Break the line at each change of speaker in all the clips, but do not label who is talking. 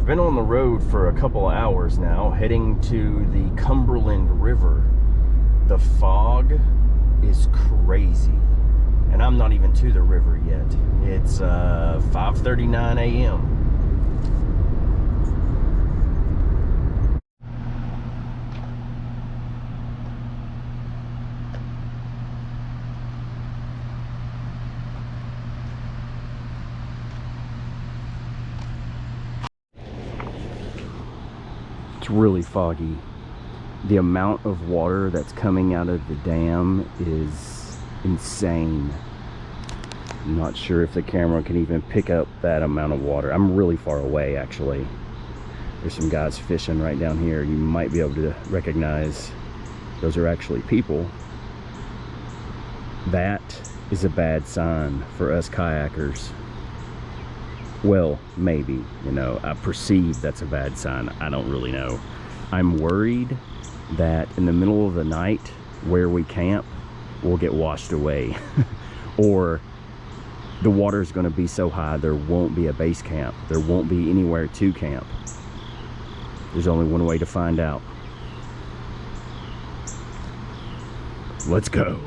been on the road for a couple of hours now, heading to the Cumberland River. The fog is crazy, and I'm not even to the river yet. It's 5:39 a.m. It's really foggy. The amount of water that's coming out of the dam is insane. I'm not sure if the camera can even pick up that amount of water. I'm really far away, actually. There's some guys fishing right down here. You might be able to recognize those are actually people. That is a bad sign for us kayakers. Well, maybe, you know, I perceive that's a bad sign. I don't really know. I'm worried that in the middle of the night where we camp, we'll get washed away. Or the water is going to be so high there won't be a base camp. There won't be anywhere to camp. There's only one way to find out. Let's go.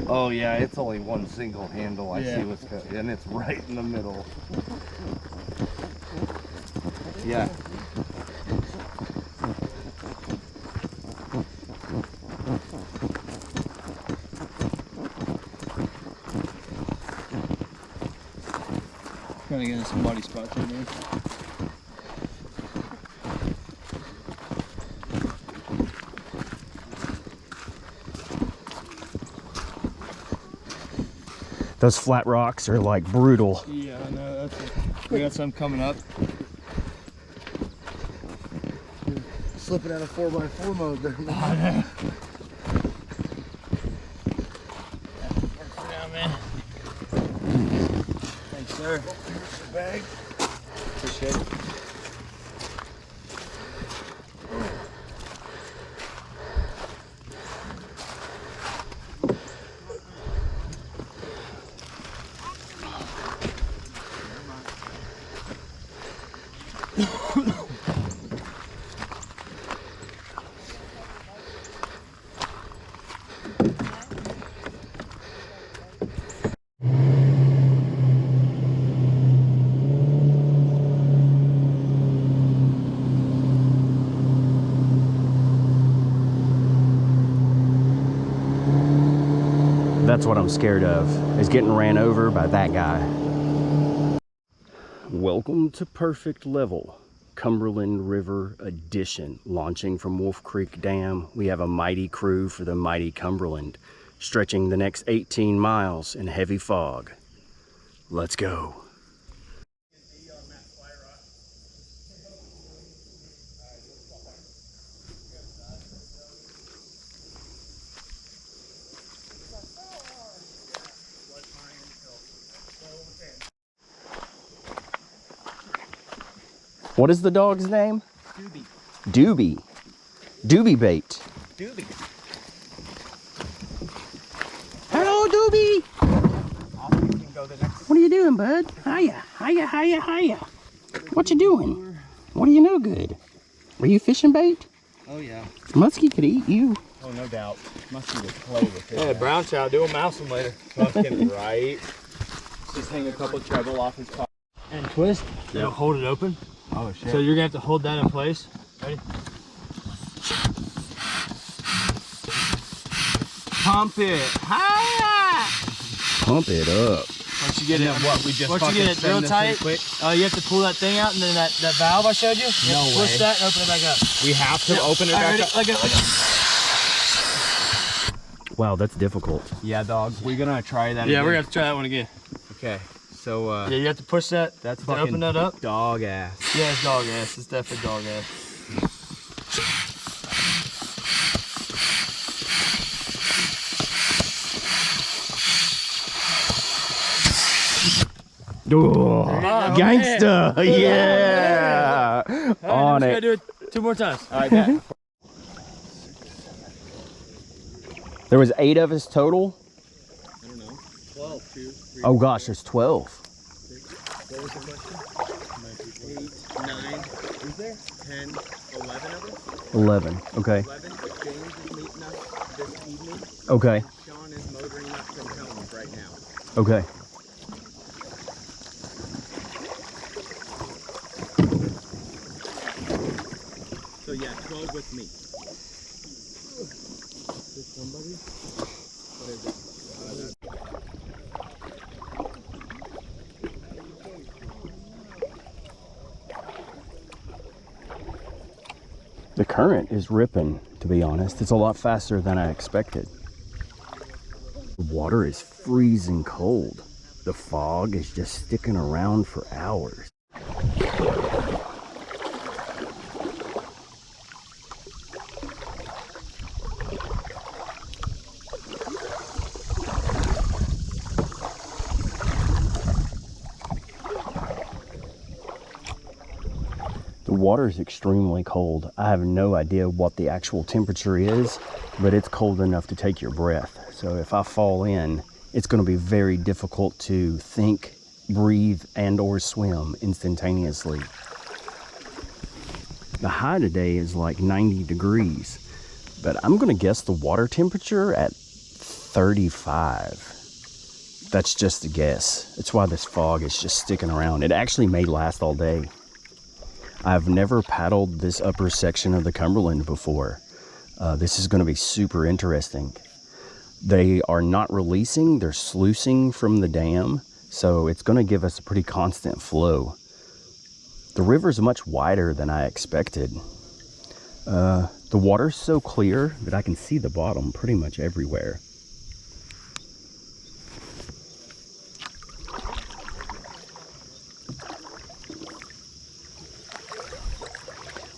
Oh yeah, it's only one single handle. I see what's going, and it's right in the middle. Yeah.
Trying to get in some muddy spots in there.
Those flat rocks are like brutal.
Yeah, I know. We got some coming up.
Slipping out of 4x4 mode there.
I know. Down, man. Thanks, sir.
Here's the bag.
Appreciate it.
That's what I'm scared of, is getting ran over by that guy. Welcome to Perfect Level, Cumberland River Edition. Launching from Wolf Creek Dam, we have a mighty crew for the mighty Cumberland, stretching the next 18 miles in heavy fog. Let's go. What is the dog's name?
Doobie.
Doobie. Doobie bait.
Doobie.
Hello, Doobie.
You can go the next.
What are you doing, bud? Hiya, hiya, hiya, hiya. What you doing? What do you know good? Were you fishing bait?
Oh yeah.
Muskie could eat you.
Oh no doubt. Must be to play with it. Yeah, brown trout. Do a mouse one later. Fucking right. Just hang a couple treble off his top. And twist.
Yeah.
It'll hold it open.
Oh shit.
So you're gonna have to hold that in place. Ready? Pump it. Hiya!
Pump it up.
Once you get it,
what we just
once you get it real tight, you have to pull that thing out, and then that valve I showed you. You have to push that and open it back up.
We have to open it back up.
Let go.
Wow, that's difficult.
Yeah, dog. We're gonna try that.
Yeah,
again.
we're gonna have to try that one again.
Okay. So
yeah, you have to push that.
that's
to
fucking
open that up.
dog ass.
Yeah, it's dog ass. It's definitely dog ass.
Ooh, gangsta, yeah. On
Let's
it.
go do it 2 more times. All right, bet.
There was 8 of us total.
I don't know. 12, 2, 3.
Oh gosh, there's 12.
What was the question? 8, 9. Is there 10, 11 of us?
11. Okay.
11. James is meeting us this evening.
Okay.
And Sean is motoring up from Helms right now.
Okay.
So yeah, 12 with me. Is somebody? What is it?
The current is ripping, to be honest. It's a lot faster than I expected. The water is freezing cold. The fog is just sticking around for hours. The water is extremely cold. I have no idea what the actual temperature is, but it's cold enough to take your breath. So if I fall in, it's going to be very difficult to think, breathe, and or swim instantaneously. The high today is like 90 degrees, but I'm going to guess the water temperature at 35. That's just a guess. That's why this fog is just sticking around. It actually may last all day. I've never paddled this upper section of the Cumberland before. This is going to be super interesting. They are not releasing, they're sluicing from the dam, so it's going to give us a pretty constant flow. The river's much wider than I expected. The water's so clear that I can see the bottom pretty much everywhere.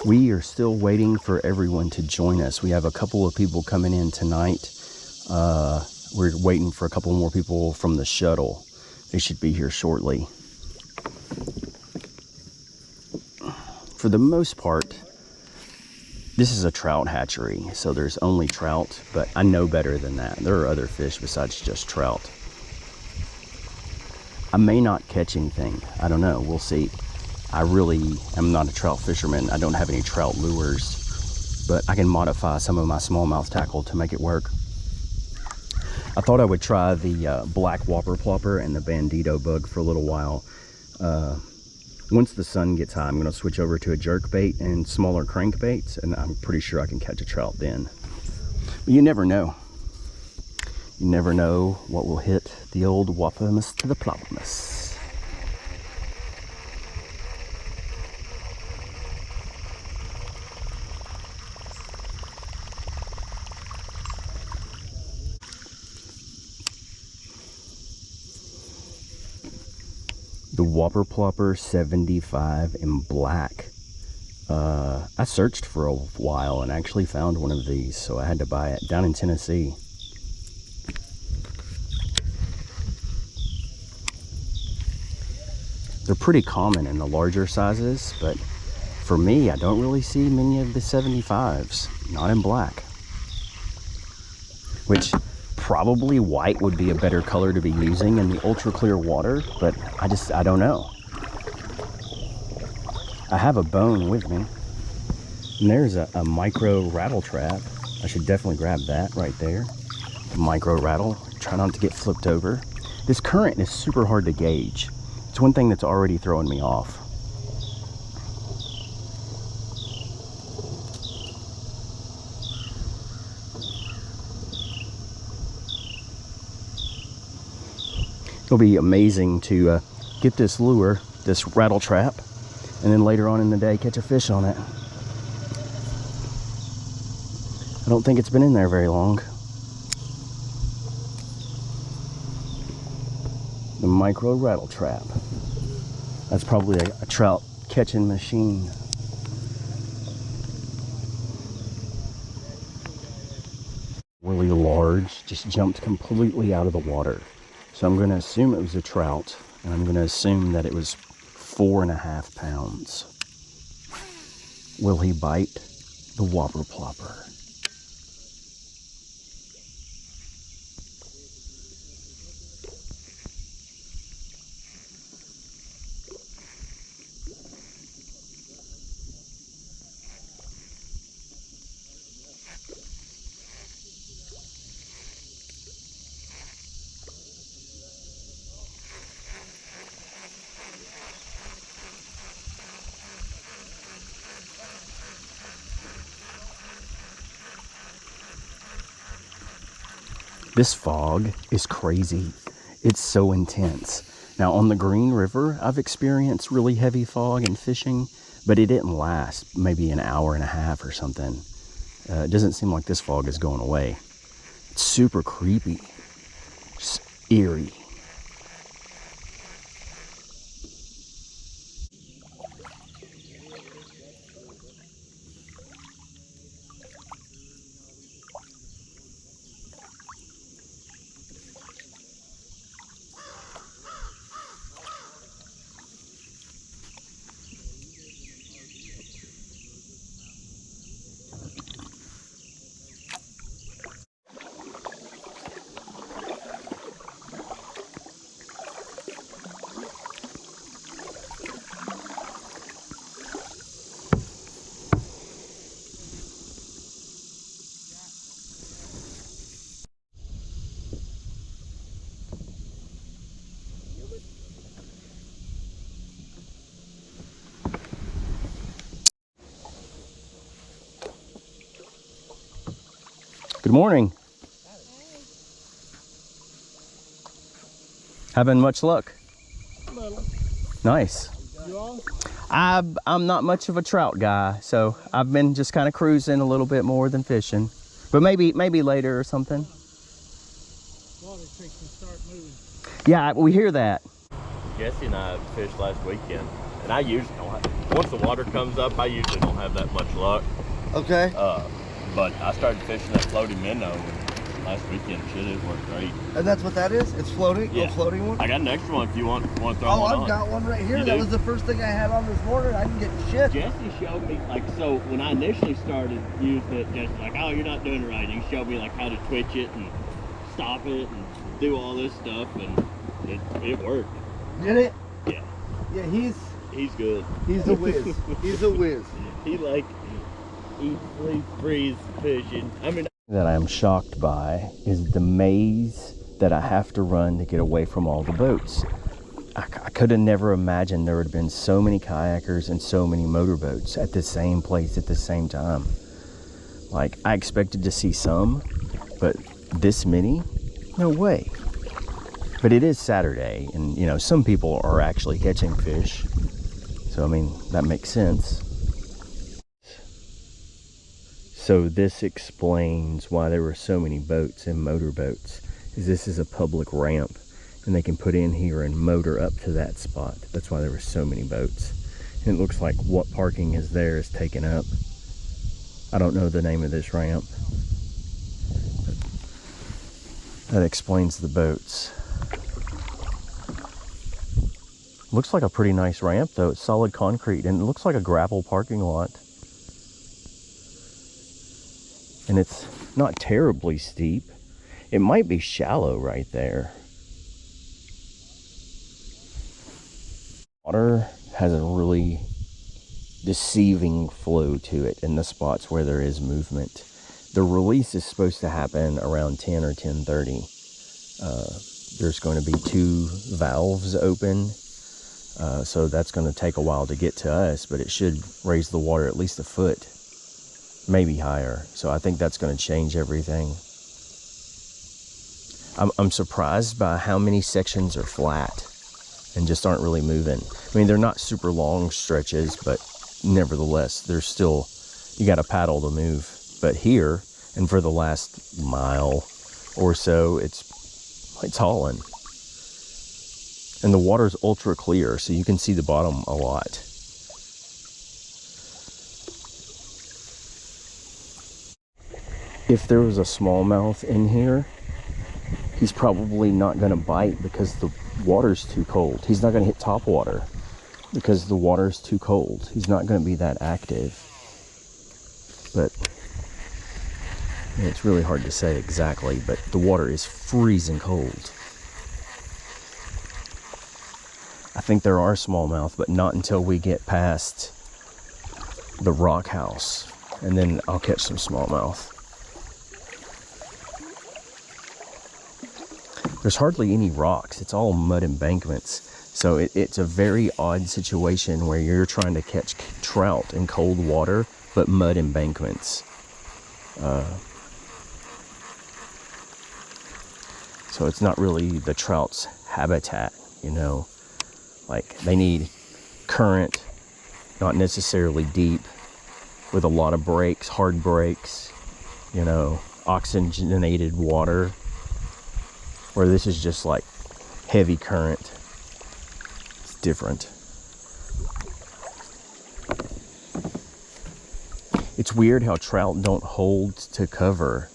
We are still waiting for everyone to join us. We have a couple of people coming in tonight. We're waiting for a couple more people from the shuttle. They should be here shortly. For the most part, this is a trout hatchery, so there's only trout, but I know better than that. There are other fish besides just trout. I may not catch anything. I don't know. We'll see. I really am not a trout fisherman. I don't have any trout lures, but I can modify some of my smallmouth tackle to make it work. I thought I would try the black whopper plopper and the bandito bug for a little while. Once the sun gets high, I'm going to switch over to a jerkbait and smaller crankbaits, and I'm pretty sure I can catch a trout then. But you never know. You never know what will hit the old whoppermus to the ploppermus. The Whopper Plopper 75 in black. I searched for a while and actually found one of these, so I had to buy it down in Tennessee. They're pretty common in the larger sizes, but for me, I don't really see many of the 75s, not in black. Which probably white would be a better color to be using in the ultra clear water, but I don't know. I have a bone with me, and there's a micro rattle trap. I should definitely grab that right there. The micro rattle, try not to get flipped over. This current is super hard to gauge. It's one thing that's already throwing me off. It'll be amazing to get this lure, this rattle trap, and then later on in the day catch a fish on it. I don't think it's been in there very long. The micro rattle trap. That's probably a trout catching machine. Really large, just jumped completely out of the water. So I'm going to assume it was a trout. And I'm going to assume that it was 4.5 pounds. Will he bite the whopper plopper? This fog is crazy. It's so intense. Now on the Green River, I've experienced really heavy fog and fishing, but it didn't last maybe an hour and a half or something. It doesn't seem like this fog is going away. It's super creepy, just eerie. Good morning. Having much luck?
A little.
Nice.
You all?
I'm not much of a trout guy, so I've been just kind of cruising a little bit more than fishing. But maybe later or something.
Water creeks can start moving.
Yeah, we hear that.
Jesse and I fished last weekend, and I usually don't have, once the water comes up, I usually don't have that much luck.
Okay.
But I started fishing that floating minnow last weekend. Shit, it worked great.
And that's what that is? It's floating?
Yeah.
A floating one?
I got an extra one if you want to throw one on.
I've got one right here.
You
That
do?
was the first thing I had on this morning. I didn't get shit.
Jesse showed me, like, so when I initially started using it, Jesse's like, oh, you're not doing it right. You showed me, like, how to twitch it and stop it and do all this stuff, and it worked.
Did it?
Yeah.
Yeah,
He's good.
he's a whiz. He's a whiz.
He, like, eats, sleeps, breathes fishing. I mean,
That I'm shocked by is the maze that I have to run to get away from all the boats. I could have never imagined there would have been so many kayakers and so many motorboats at the same place at the same time. Like, I expected to see some, but this many? No way. But it is Saturday, and you know, some people are actually catching fish. So, I mean, that makes sense. So this explains why there were so many boats and motorboats. Is this is a public ramp, and they can put in here and motor up to that spot. That's why there were so many boats. And it looks like what parking is there is taken up. I don't know the name of this ramp. That explains the boats. Looks like a pretty nice ramp though. It's solid concrete, and it looks like a gravel parking lot. And it's not terribly steep. It might be shallow right there. Water has a really deceiving flow to it in the spots where there is movement. The release is supposed to happen around 10 or 10:30. There's going to be 2 valves open. So that's going to take a while to get to us, but it should raise the water at least a foot. Maybe higher. So I think that's going to change everything. I'm surprised by how many sections are flat and just aren't really moving. I mean, they're not super long stretches, but nevertheless, there's still, you got to paddle to move. But here, and for the last mile or so, it's hauling. And the water's ultra clear, so you can see the bottom a lot. If there was a smallmouth in here, he's probably not going to bite because water's too cold. He's not going to hit top water because the water's too cold. He's not going to be that active. But it's really hard to say exactly, but the water is freezing cold. I think there are smallmouth, but not until we get past the rock house, and then I'll catch some smallmouth. There's hardly any rocks. It's all mud embankments. So it's a very odd situation where you're trying to catch trout in cold water, but mud embankments. So it's not really the trout's habitat, you know. Like, they need current, not necessarily deep, with a lot of breaks, hard breaks, you know, oxygenated water. Where this is just like heavy current. It's different. It's weird how trout don't hold to cover.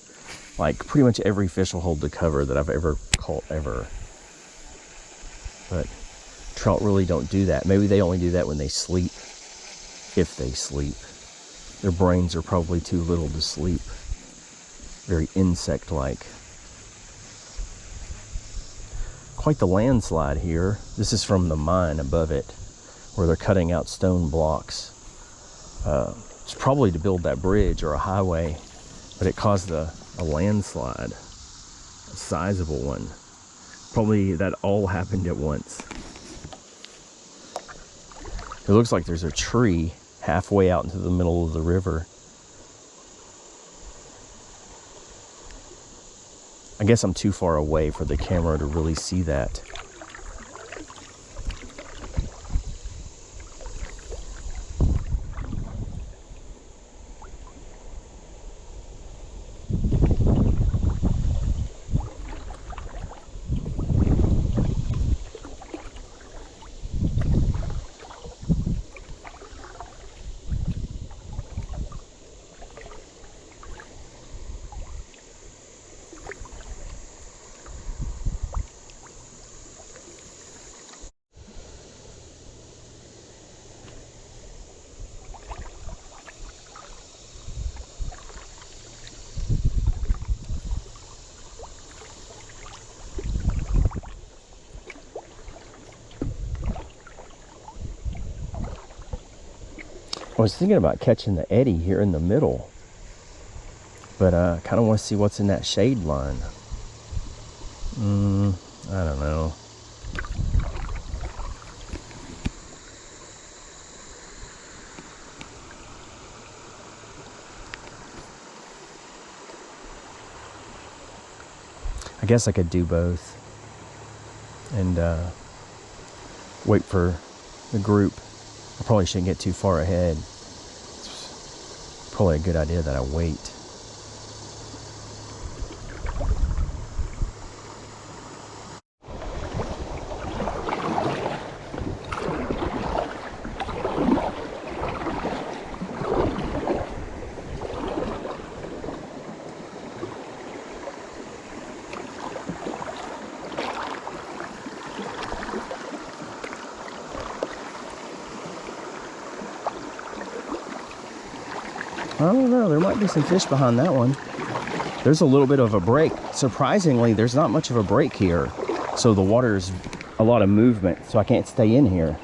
Like, pretty much every fish will hold to cover that I've ever caught ever. But trout really don't do that. Maybe they only do that when they sleep. If they sleep. Their brains are probably too little to sleep. Very insect-like. Quite the landslide here. This is from the mine above it, where they're cutting out stone blocks. It's probably to build that bridge or a highway, but it caused a landslide, a sizable one. Probably that all happened at once. It looks like there's a tree halfway out into the middle of the river. I guess I'm too far away for the camera to really see that. I was thinking about catching the eddy here in the middle, but I kind of want to see what's in that shade line. I don't know. I guess I could do both and wait for the group. I probably shouldn't get too far ahead. It's probably a good idea that I wait. I don't know, there might be some fish behind that one. There's a little bit of a break. Surprisingly, there's not much of a break here. So the water's a lot of movement, so I can't stay in here.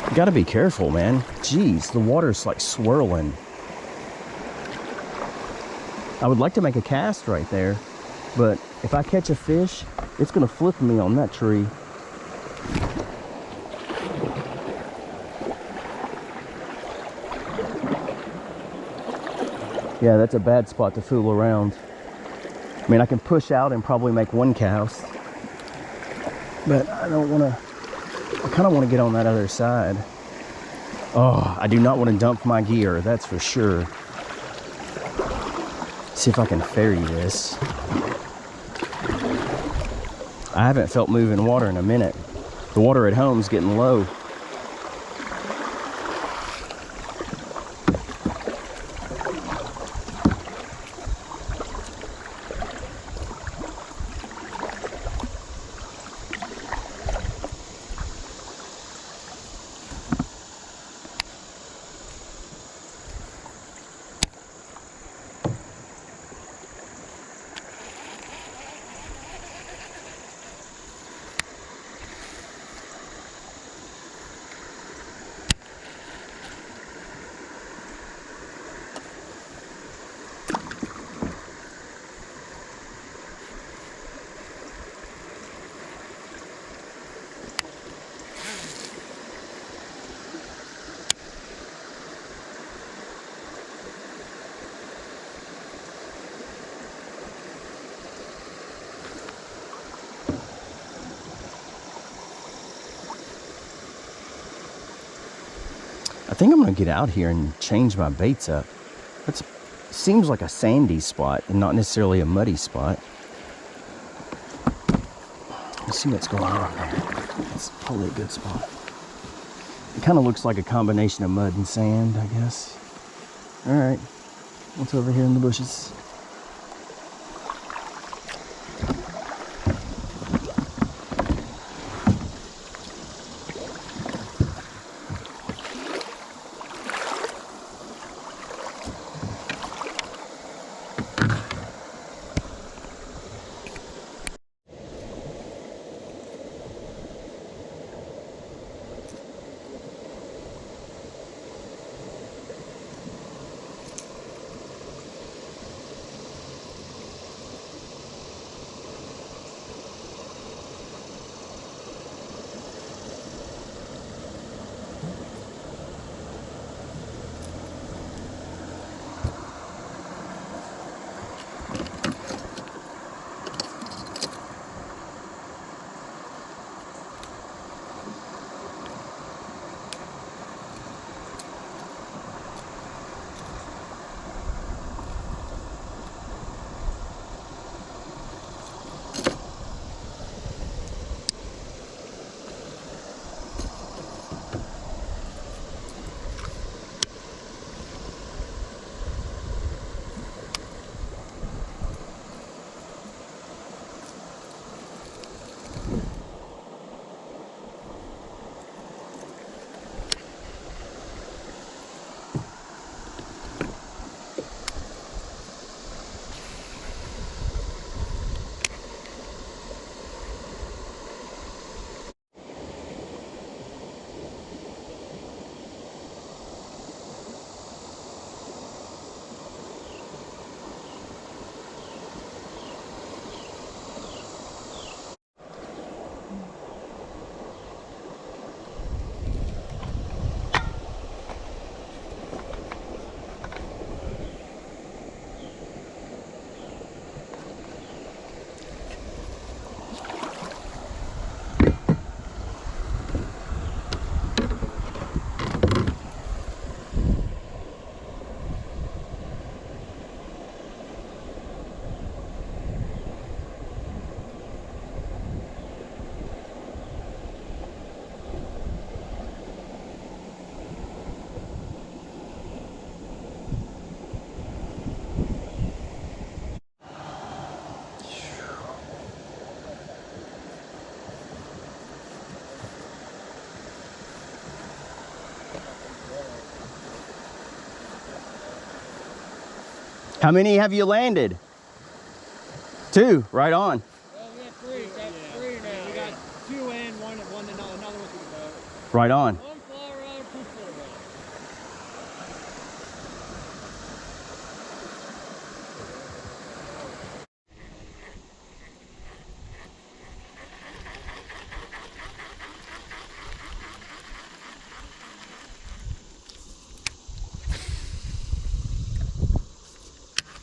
You gotta be careful, man. Jeez, the water's like swirling. I would like to make a cast right there, but if I catch a fish, it's gonna flip me on that tree. Yeah, that's a bad spot to fool around. I mean, I can push out and probably make one cast, but I don't wanna, I kinda wanna get on that other side. Oh, I do not want to dump my gear, that's for sure. See if I can ferry this. I haven't felt moving water in a minute. The water at home's getting low. I think I'm gonna get out here and change my baits up. It seems like a sandy spot and not necessarily a muddy spot. Let's see what's going on there. It's probably a good spot. It kind of looks like a combination of mud and sand, I guess. All right, what's over here in the bushes? How many have you landed? 2, right on.
Well, we got 3. Got 3 now. We got 2 and one another one through the boat.
Right on.
1 flower rod, 2 full rod.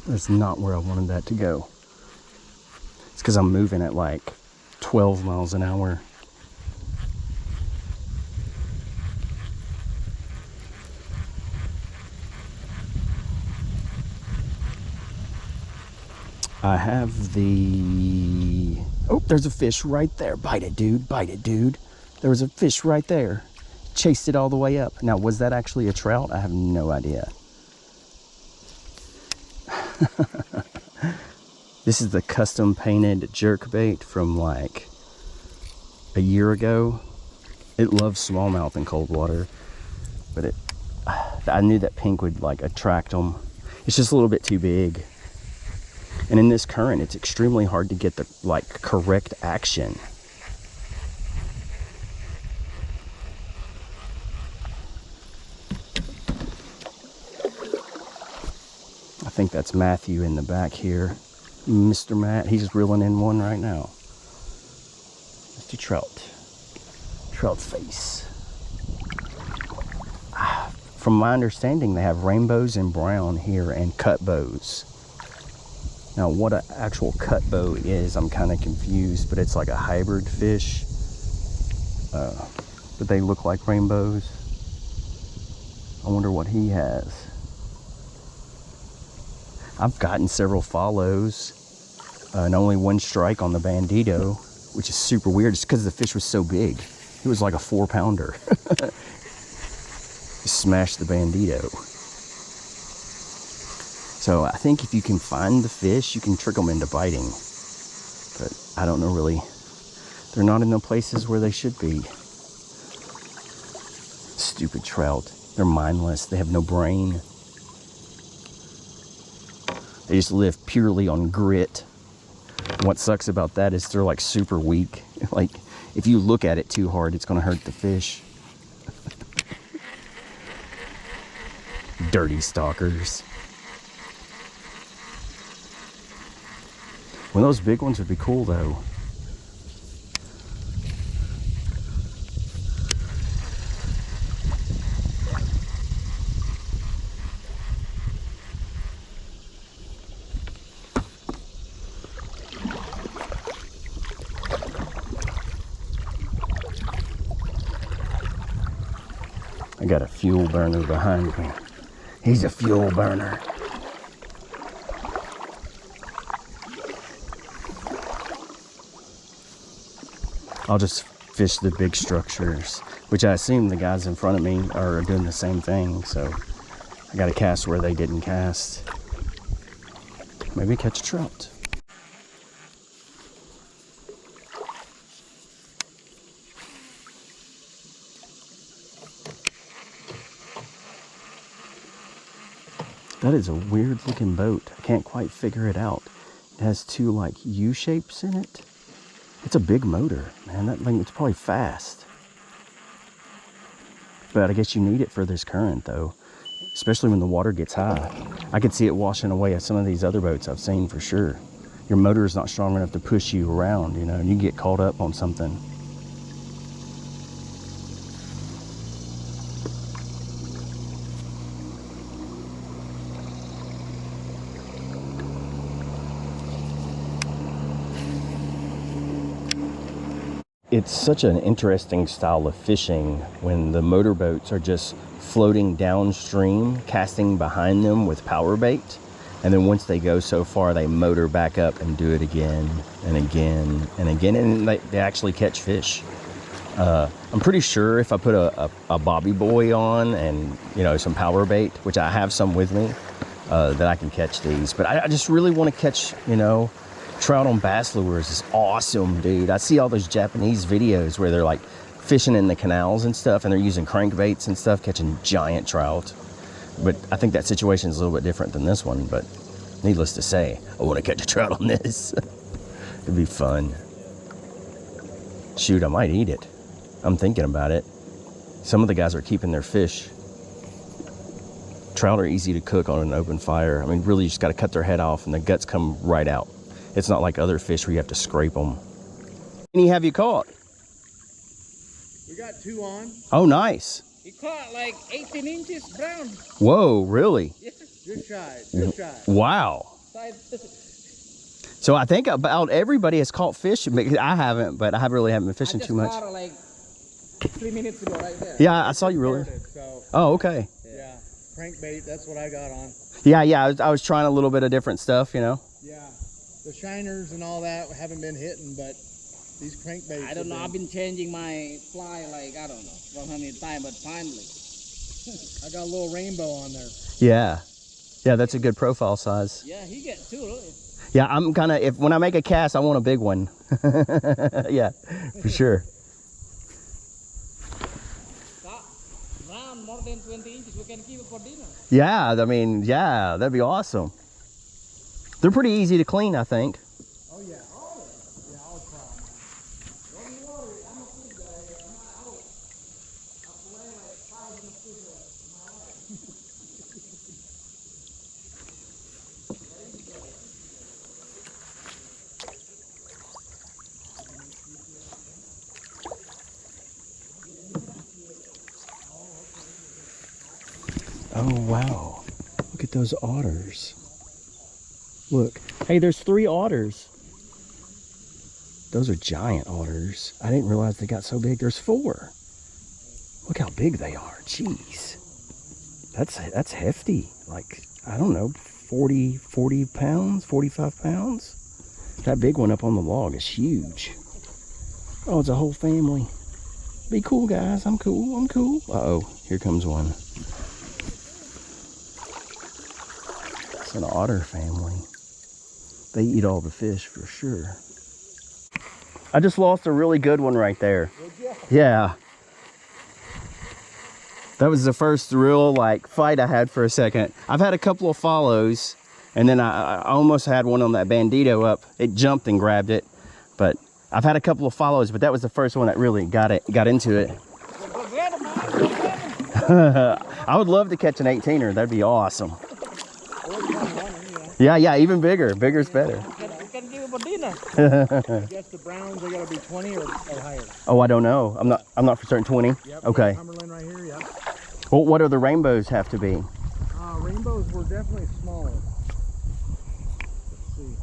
That's not where I wanted that to go. It's because I'm moving at like 12 miles an hour. I have the... Oh, there's a fish right there. Bite it, dude. Bite it, dude. There was a fish right there. Chased it all the way up. Now, was that actually a trout? I have no idea. This is the custom painted jerkbait from like a year ago. It loves smallmouth in cold water, but I knew that pink would like attract them. It's just a little bit too big. And in this current, it's extremely hard to get the like correct action. I think that's Matthew in the back here. Mr. Matt, he's reeling in one right now. Mr. Trout face. From my understanding, they have rainbows and brown here and cut bows. Now, what an actual cut bow is, I'm kind of confused, but it's like a hybrid fish. But they look like rainbows. I wonder what he has. I've gotten several follows and only one strike on the bandito, which is super weird. It's because the fish was so big. It was like a 4-pounder. Smashed the bandito. So I think if you can find the fish, you can trick them into biting. But I don't know really. They're not in the places where they should be. Stupid trout. They're mindless. They have no brain. They just live purely on grit. And what sucks about that is they're like super weak. Like if you look at it too hard, it's gonna hurt the fish. Dirty stalkers. One of those big ones would be cool though. I got a fuel burner behind me. He's a fuel burner. I'll just fish the big structures, which I assume the guys in front of me are doing the same thing. So I got to cast where they didn't cast. Maybe catch a trout. That is a weird looking boat. I can't quite figure it out. It has two like U shapes in it. It's a big motor, man. That thing, it's probably fast. But I guess you need it for this current though, especially when the water gets high. I could see it washing away at some of these other boats I've seen for sure. Your motor is not strong enough to push you around, you know, and you get caught up on something. It's such an interesting style of fishing when the motorboats are just floating downstream, casting behind them with power bait. And then once they go so far, they motor back up and do it again and again and again. And they actually catch fish. I'm pretty sure if I put a bobby buoy on and, you know, some power bait, which I have some with me, that I can catch these. But I just really want to catch, you know, trout on bass lures is awesome, dude. I see all those Japanese videos where they're like fishing in the canals and stuff, and they're using crankbaits and stuff, catching giant trout. But I think that situation is a little bit different than this one. But needless to say, I want to catch a trout on this. It'd be fun. Shoot, I might eat it. I'm thinking about it. Some of the guys are keeping their fish. Trout are easy to cook on an open fire. I mean, really, you just got to cut their head off and the guts come right out. It's not like other fish where you have to scrape them. How many have you caught?
We got 2 on.
Oh, nice.
He caught like 18 inches brown.
Whoa, really?
Yeah.
Good shot. Good shot.
Wow. So I think about everybody has caught fish. I haven't, but I really haven't been fishing too much.
I just caught like 3 minutes ago right there.
Yeah, I saw you really.
So,
Oh, okay.
yeah, crankbait, that's what I got on.
Yeah, I was trying a little bit of different stuff, you know.
Yeah, the shiners and all that haven't been hitting, but these crankbaits.
I don't know. I've been changing my fly like, I don't know from how many times, but finally.
I got a little rainbow on there.
Yeah. Yeah, that's a good profile size.
Yeah, he gets 2, really.
Yeah, I'm kind of, when I make a cast, I want a big one. Yeah, for sure.
Round more than 20 inches, we can keep it for dinner.
Yeah, I mean, yeah, that'd be awesome. They're pretty easy to clean, I think.
Oh, yeah. Oh, yeah, I'll try. Don't worry, I'm a food guy. I'm not out. I've played like thousands of food in my life.
Oh, wow. Look at those otters. Look. Hey, there's 3 otters. Those are giant otters. I didn't realize they got so big. There's 4. Look how big they are. Jeez. That's hefty. Like, I don't know, 40 pounds, 45 pounds. That big one up on the log is huge. Oh, it's a whole family. Be cool, guys. I'm cool. I'm cool. Uh-oh, here comes one. It's an otter family. They eat all the fish for sure. I just lost a really good one right there. Yeah. That was the first real like fight I had for a second. I've had a couple of follows, and then I almost had one on that bandito up. It jumped and grabbed it, but I've had a couple of follows, but that was the first one that really got into it. I would love to catch an 18er. That'd be awesome. Yeah, even bigger. Bigger's better.
We can give him a dinner.
I guess the browns, they gotta be 20 or higher.
Oh, I don't know. I'm not for certain. 20.
Yep,
Okay.
Cumberland right here, yep.
Well, what do the rainbows have to be?
Rainbows were definitely smaller. Let's see.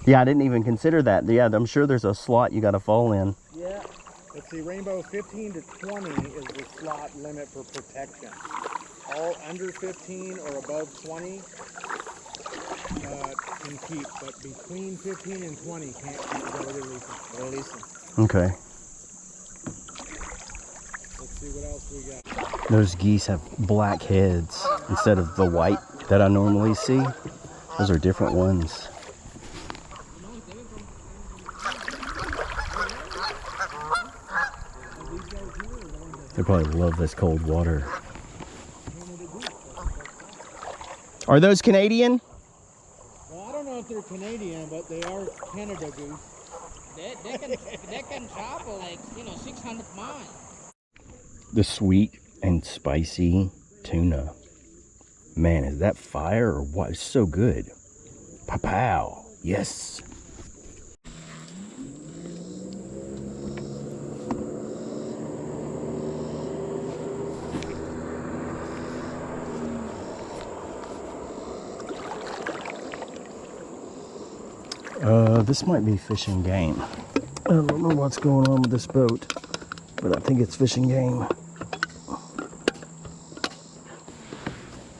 Yeah, I didn't even consider that. Yeah, I'm sure there's a slot you got to fall in.
Yeah. Let's see, rainbow 15 to 20 is the slot limit for protection. All under 15 or above 20 can keep, but between 15 and 20 can't keep. Release them.
Okay.
Let's see what else we got.
Those geese have black heads instead of the white that I normally see. Those are different ones. They probably love this cold water. Are those Canadian?
Well, I don't know if they're Canadian, but they are Canada goose.
They can travel like 600 miles.
The sweet and spicy tuna. Man, is that fire or what? It's so good. Pow. Yes. This might be fishing game. I don't know what's going on with this boat, but I think it's fishing game.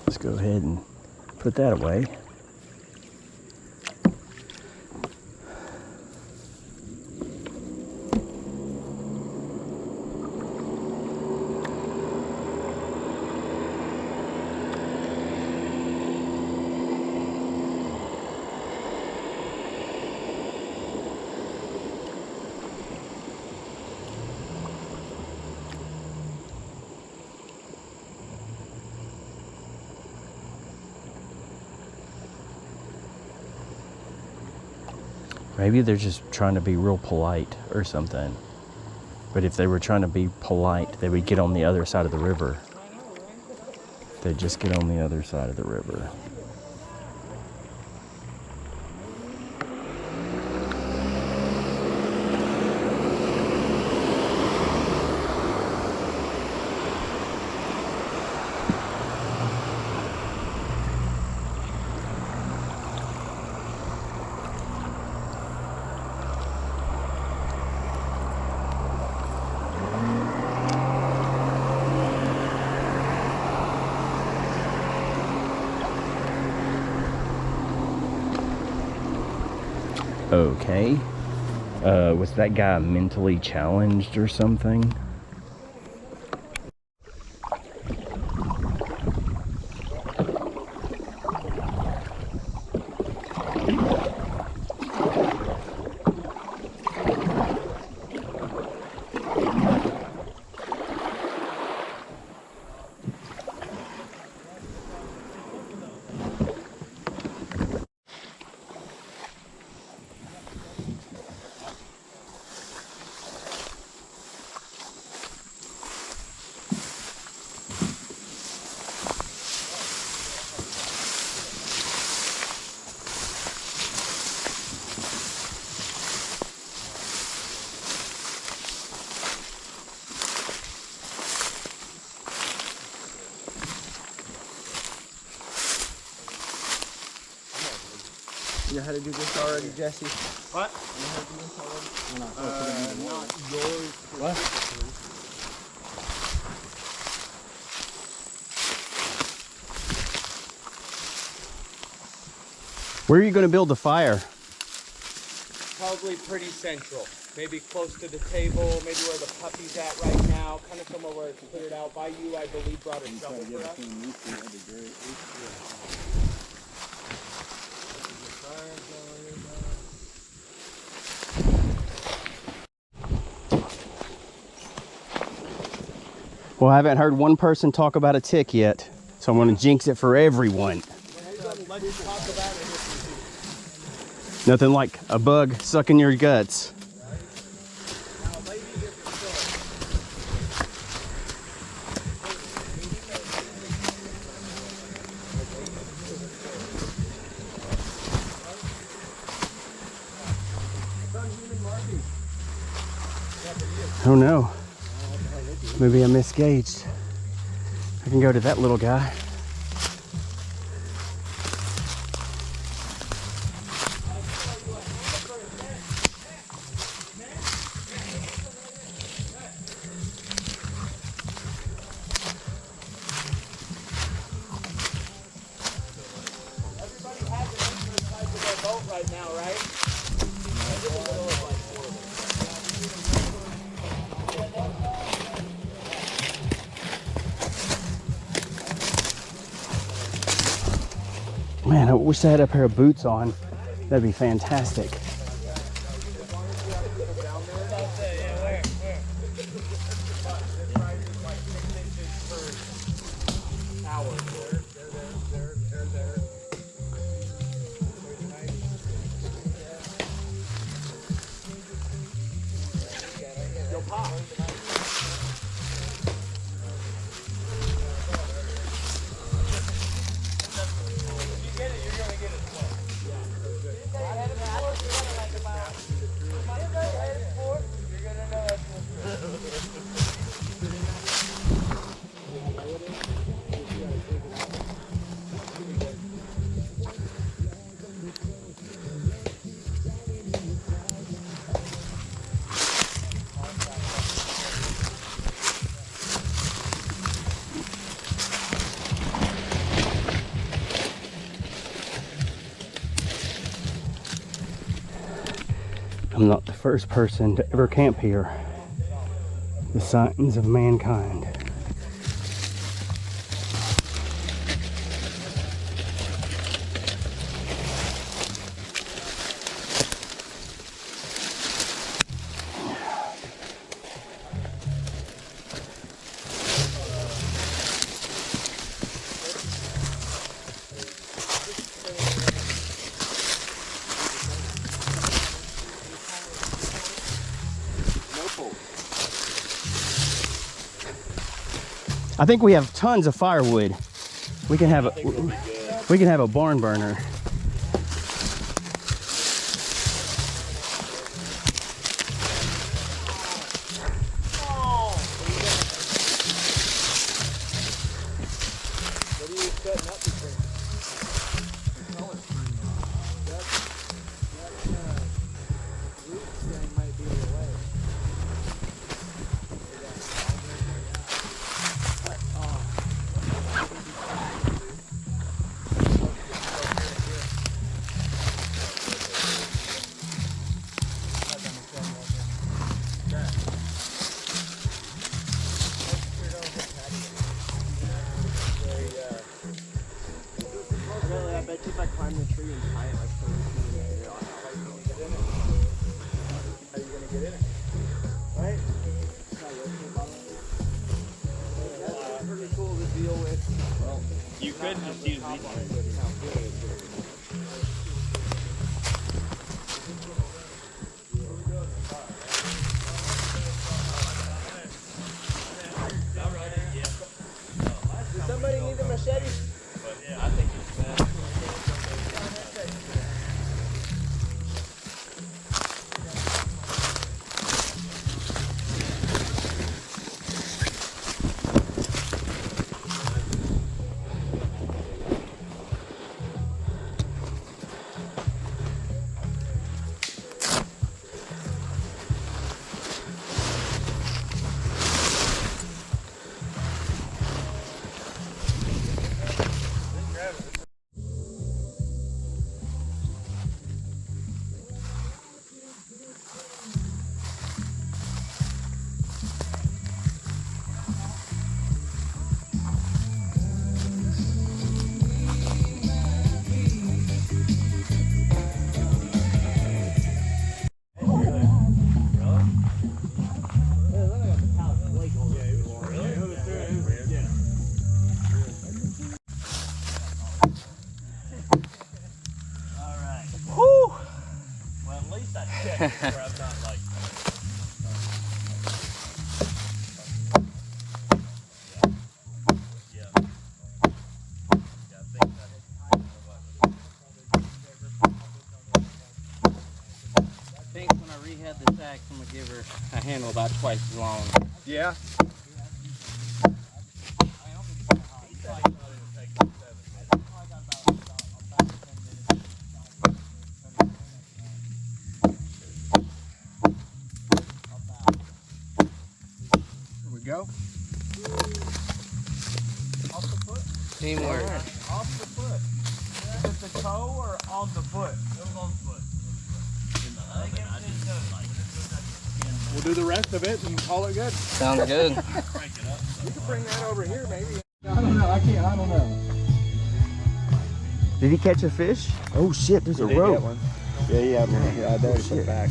Let's go ahead and put that away. Maybe they're just trying to be real polite or something. But if they were trying to be polite, they would get on the other side of the river. They'd just get on the other side of the river. Okay. Was that guy mentally challenged or something?
You know how to do this already, Jesse?
What?
You know how to do this already?
Not yours.
What?
Where are you going to build the fire?
Probably pretty central. Maybe close to the table, maybe where the puppy's at right now, kind of somewhere where it's cleared out. By you, I believe, brought a shovel for us.
Well, I haven't heard one person talk about a tick yet, so I'm going to jinx it for everyone. Nothing like a bug sucking your guts. Oh no. Maybe I misgauged. I can go to that little guy.
Everybody has an entrance side to their boat right now, right?
Man, I wish I had a pair of boots on. That'd be fantastic. I'm not the first person to ever camp here. The signs of mankind. I think we have tons of firewood. We can have a barn burner.
If I climb the tree and tie it, like, so how are you gonna get in it? How are you gonna get in it? Right? That's pretty cool to deal with. Well,
You could just use these.
Does somebody need a machete?
I think it's bad.
YakPack, I'm gonna give her a handle about twice as long.
Yeah. Here we go. Off the foot?
Teamwork.
Off the foot. Is it the toe or on the foot? It was on the foot. We'll do the rest of it and call it good.
Sounds good.
You can bring that over here, maybe. I don't know. I don't know.
Did he catch a fish? Oh shit, there's a rope.
Yeah, he had one. Yeah, there's some back.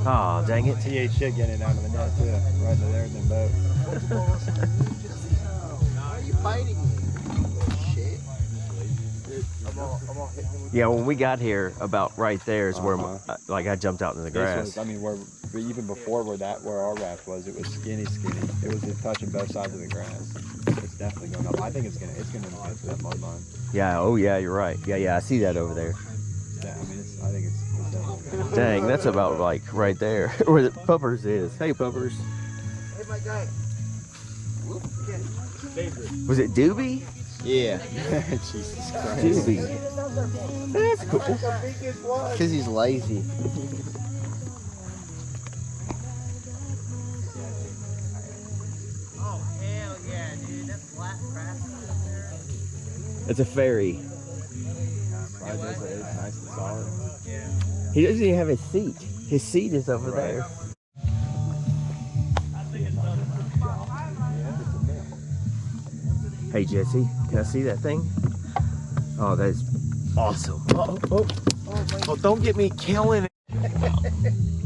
Aw, dang it.
He ate shit getting it down to the net, too. Right to there in the boat.
Why are you fighting me? Shit.
Yeah, when we got here, about right there is where, like, I jumped out in the grass.
This was, I mean, even before where our raft was, it was skinny. It was touching both sides of the grass. It's definitely going up. I think it's gonna get to that mud line.
Yeah, oh yeah, you're right. Yeah, I see that over there.
Yeah, I mean, I think it's definitely.
Dang, that's about like right there where the Puppers is. Hey, Puppers.
Hey, my guy.
Was it Doobie?
Yeah. Jesus Christ.
Doobie. That's cool.
Because he's lazy.
Oh, hell yeah, dude. That's flat grass up there.
It's a ferry.
Probably does it. It's nice and solid.
He doesn't even have his seat. His seat is over there. Hey Jesse, can I see that thing? Oh, that is awesome. Oh, don't get me killing it.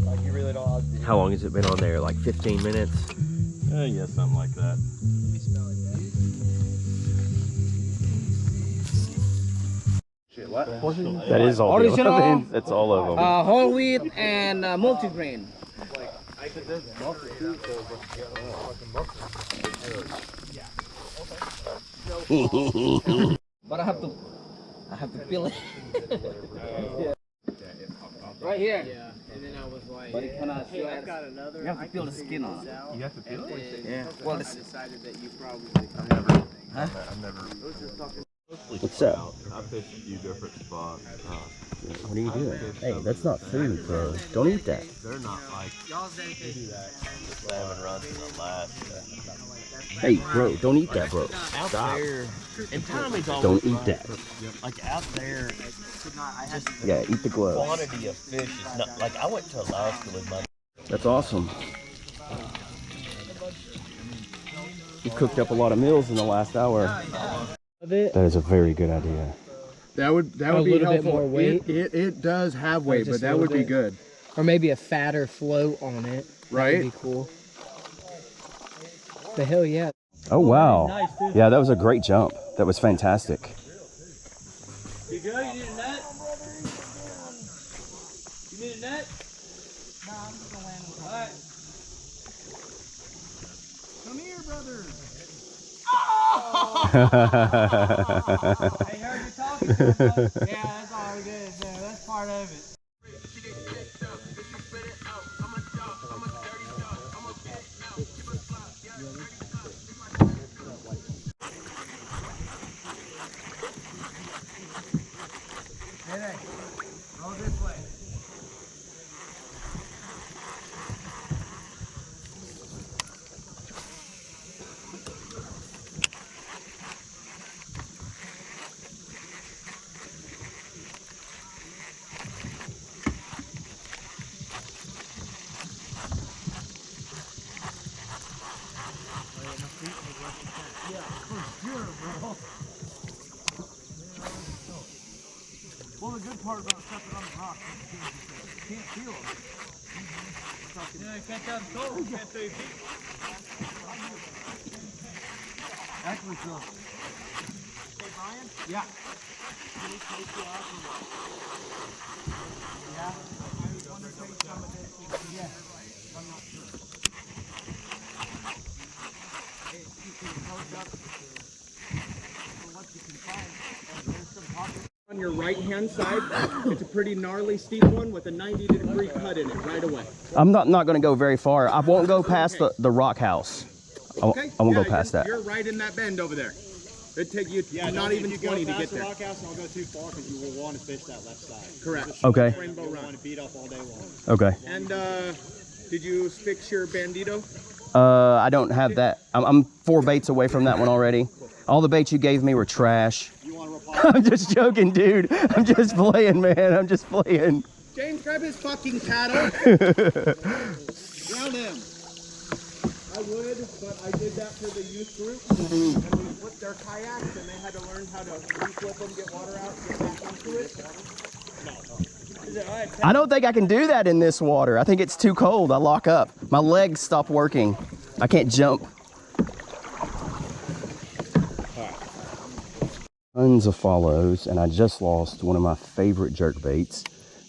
Like you really don't have to.
How long has it been on there? Like 15 minutes?
Yeah, something like that.
That is all.
Original.
That's all of them.
Whole wheat and multigrain. But I have to peel it. Right here. Yeah. And then I was like, but it cannot. Hey, I've got another. You have to peel the skin off.
You have to peel it?
Yeah. Well,
I
it's,
decided that you probably.
I've never.
What's up?
I fished a few different spots.
What are you doing? Hey, that's not food, bro. Don't eat that.
They're not like salmon runs in Alaska.
Hey, bro, don't eat that, bro.
Out
Stop.
there, and Tommy's always
Don't eat
right.
that.
Like out there,
Yeah, eat the gloves.
quantity of fish is not like I went to Alaska with my.
That's awesome. You cooked up a lot of meals in the last hour. That is a very good idea.
That would be
little bit
helpful.
more weight?
It does have weight,
just
but
a
that would
little
be
bit.
good.
Or maybe a fatter float on it.
Right?
That'd be cool. The hell yeah.
Oh, wow. Yeah, that was a great jump. That was fantastic.
You good? You need a net? You need a net?
No, I'm just gonna land with
All right.
Come here, brother.
Hey, heard you talking about it? Yeah, that's all good. That's part of it.
Hey, go this way. Well, the good part about stepping on the rock is you can't feel them.
Yeah, you can't tell the total. You can't tell your feet.
Actually, feel it. Hey, Brian? Yeah. Can we take you out and yeah? I want to take some of this. Yes. I'm not sure. Hey, you can post up for what you can find. There's some pockets.
on your right-hand side. It's a pretty gnarly, steep one with a 90-degree cut in it right away.
I'm not going to go very far. I won't go past the rock house.
Okay.
I won't go past that.
You're right in that bend over there. It'd take you not even 20 to get there.
Rock house, don't go too far because you will want to fish that left side.
Correct.
Okay.
Rainbow
You
run.
want to beat up all day long.
Okay.
And did you fix your bandito?
I don't have that. I'm 4 baits away from that one already. All the baits you gave me were trash.
You want to reply?
I'm just joking, dude. I'm just playing, man. I'm just playing.
James, grab his fucking paddle.
Drown him.
I would, but I did that for the youth group. And we flipped their kayaks and they had to learn how to reflip them, get water out, get back into it.
I don't think I can do that in this water. I think it's too cold. I lock up. My legs stop working. I can't jump. Tons of follows, and I just lost one of my favorite jerk baits,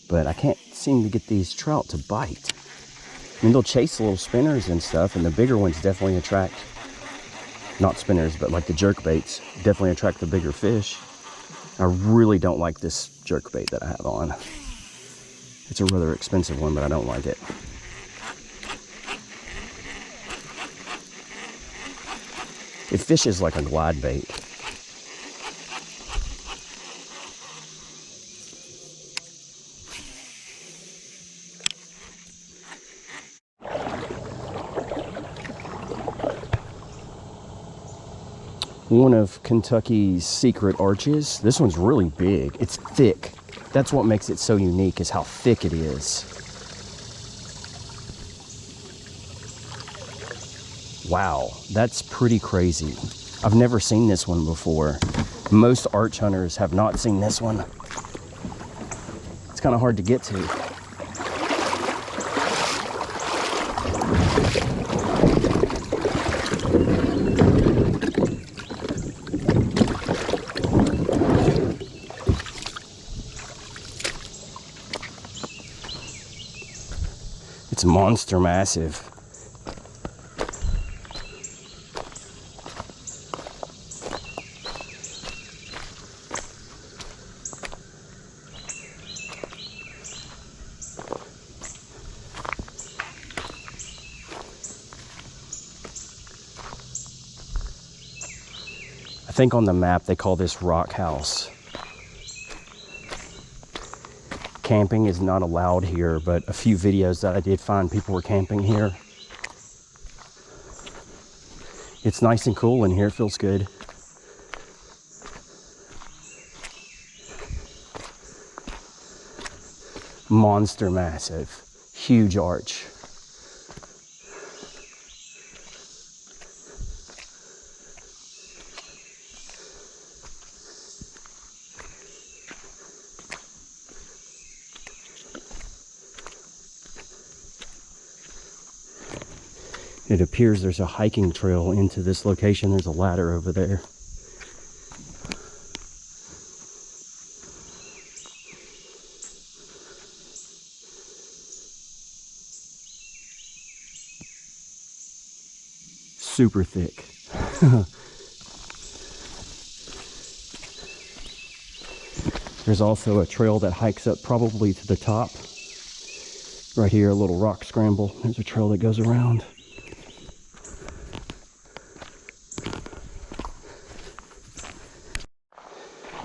but I can't seem to get these trout to bite. I mean, they'll chase little spinners and stuff, and the bigger ones definitely attract, not spinners, but like the jerk baits, definitely attract the bigger fish. I really don't like this jerk bait that I have on. It's a rather expensive one, but I don't like it. It fishes like a glide bait. One of Kentucky's secret arches. This one's really big. It's thick. That's what makes it so unique, is how thick it is. Wow, that's pretty crazy. I've never seen this one before. Most arch hunters have not seen this one. It's kind of hard to get to. It's monster massive. I think on the map they call this rock house. Camping is not allowed here, but a few videos that I did find, people were camping here. It's nice and cool in here, it feels good. Monster massive, huge arch. It appears there's a hiking trail into this location. There's a ladder over there. Super thick. There's also a trail that hikes up probably to the top. Right here, a little rock scramble. There's a trail that goes around.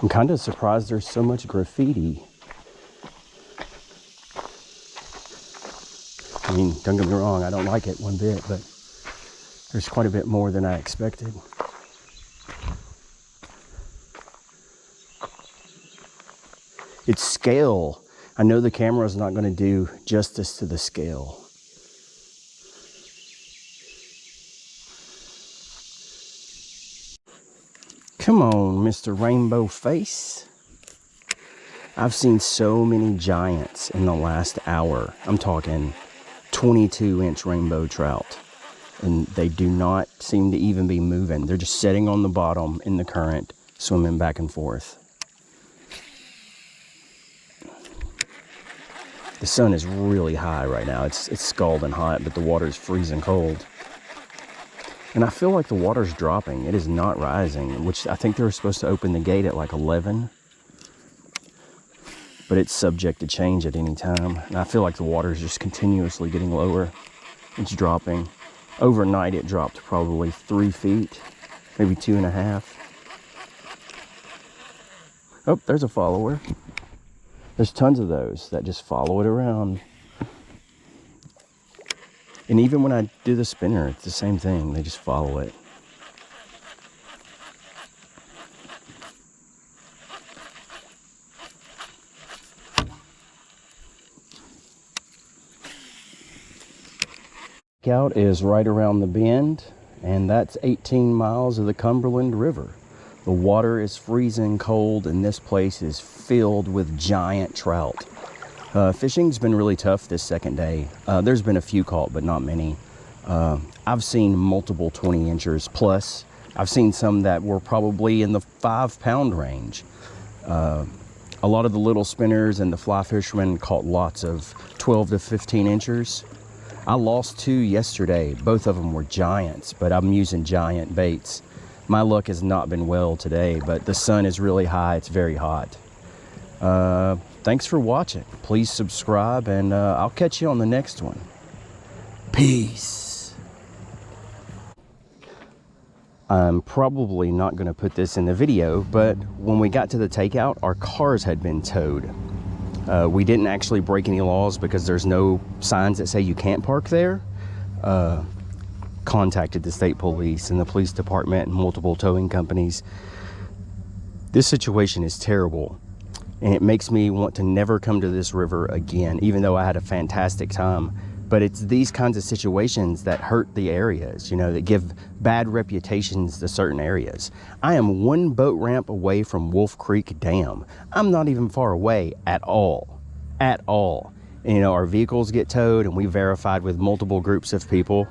I'm kind of surprised there's so much graffiti. I mean, don't get me wrong, I don't like it one bit, but there's quite a bit more than I expected. It's scale. I know the camera's not going to do justice to the scale. Come on, Mr. Rainbow Face. I've seen so many giants in the last hour. I'm talking 22-inch rainbow trout. And they do not seem to even be moving. They're just sitting on the bottom in the current, swimming back and forth. The sun is really high right now. It's scalding hot, but the water's freezing cold. And I feel like the water's dropping. It is not rising, which I think they were supposed to open the gate at like 11. but it's subject to change at any time. And I feel like the water is just continuously getting lower. It's dropping. Overnight, it dropped probably 3 feet, maybe 2.5. Oh, there's a follower. There's tons of those that just follow it around. And even when I do the spinner, it's the same thing. They just follow it. Out is right around the bend, and that's 18 miles of the Cumberland River. The water is freezing cold, and this place is filled with giant trout. Fishing's been really tough this second day. There's been a few caught, but not many. I've seen multiple 20 inchers plus. I've seen some that were probably in the 5-pound range. A lot of the little spinners and the fly fishermen caught lots of 12 to 15 inchers. I lost 2 yesterday. Both of them were giants, but I'm using giant baits. My luck has not been well today, but the sun is really high. It's very hot. Thanks for watching. Please subscribe, and I'll catch you on the next one. Peace. I'm probably not going to put this in the video, but when we got to the takeout, our cars had been towed. We didn't actually break any laws because there's no signs that say you can't park there. Contacted the state police and the police department and multiple towing companies. This situation is terrible, and it makes me want to never come to this river again, even though I had a fantastic time. But it's these kinds of situations that hurt the areas, you know, that give bad reputations to certain areas. I am 1 boat ramp away from Wolf Creek Dam. I'm not even far away at all. At all. And, you know, our vehicles get towed, and we verified with multiple groups of people.